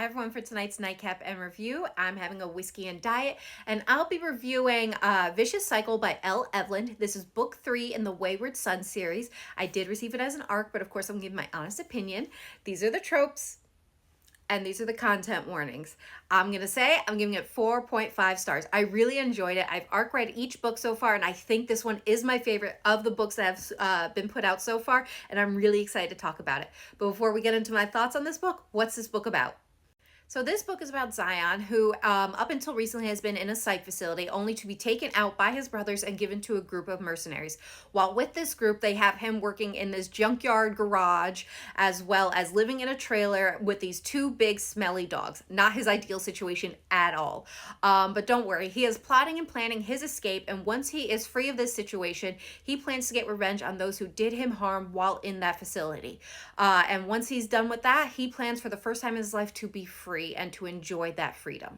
Hi everyone, for tonight's Nightcap and review, I'm having a whiskey and diet, and I'll be reviewing Vicious Cycle by L Eveland. This is book 3 in the Wayward Son series. I did receive it as an ARC, but of course I'm giving my honest opinion. These are the tropes, and these are the content warnings. I'm going to say I'm giving it 4.5 stars. I really enjoyed it. I've ARC read each book so far, and I think this one is my favorite of the books that have been put out so far, and I'm really excited to talk about it. But before we get into my thoughts on this book, what's this book about? So this book is about Zion, who up until recently has been in a psych facility, only to be taken out by his brothers and given to a group of mercenaries. While with this group, they have him working in this junkyard garage, as well as living in a trailer with these two big smelly dogs. Not his ideal situation at all. But don't worry, he is plotting and planning his escape, and once he is free of this situation, he plans to get revenge on those who did him harm while in that facility. And once he's done with that, he plans for the first time in his life to be free and to enjoy that freedom.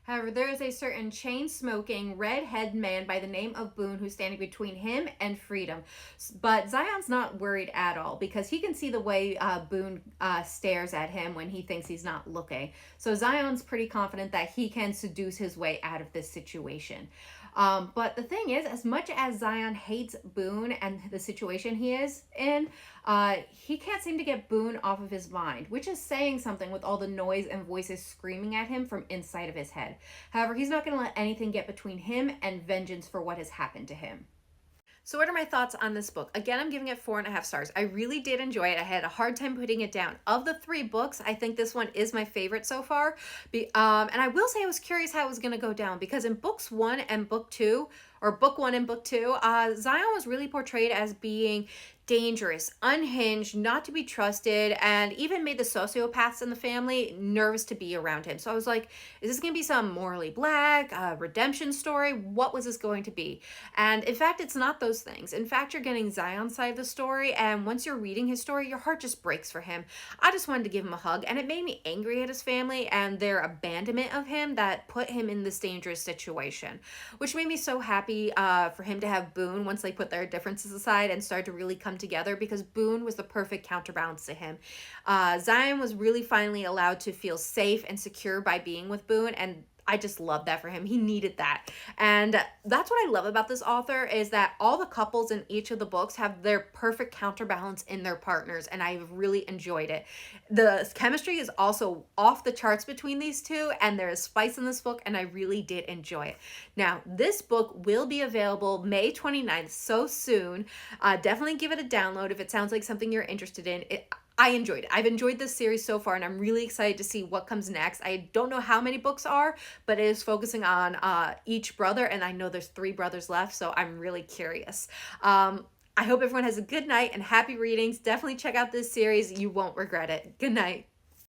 However, there is a certain chain-smoking, red-headed man by the name of Boone who's standing between him and freedom. But Zion's not worried at all because he can see the way Boone stares at him when he thinks he's not looking. So Zion's pretty confident that he can seduce his way out of this situation. But the thing is, as much as Zion hates Boone and the situation he is in, he can't seem to get Boone off of his mind, which is saying something with all the noise and voices screaming at him from inside of his head. However, he's not going to let anything get between him and vengeance for what has happened to him. So what are my thoughts on this book? Again, I'm giving it 4.5 stars. I really did enjoy it. I had a hard time putting it down. Of the 3 books, I think this one is my favorite so far. And I will say I was curious how it was going to go down because in books 1 and book 2, or book 1 and book 2, Zion was really portrayed as being dangerous, unhinged, not to be trusted, and even made the sociopaths in the family nervous to be around him. So I was like, is this going to be some morally black, redemption story? What was this going to be? And in fact, it's not those things. In fact, you're getting Zion's side of the story, and once you're reading his story, your heart just breaks for him. I just wanted to give him a hug, and it made me angry at his family and their abandonment of him that put him in this dangerous situation, which made me so happy for him to have Boone once they put their differences aside and started to really come together, because Boone was the perfect counterbalance to him. Zion was really finally allowed to feel safe and secure by being with Boone, and I just love that for him. He needed that. And that's what I love about this author, is that all the couples in each of the books have their perfect counterbalance in their partners, and I've really enjoyed it. The chemistry is also off the charts between these two, and there is spice in this book, and I really did enjoy it. Now, this book will be available May 29th, so soon. Definitely give it a download if it sounds like something you're interested in. I enjoyed it. I've enjoyed this series so far, and I'm really excited to see what comes next. I don't know how many books are, but it is focusing on each brother, and I know there's 3 brothers left, so I'm really curious. I hope everyone has a good night and happy readings. Definitely check out this series. You won't regret it. Good night.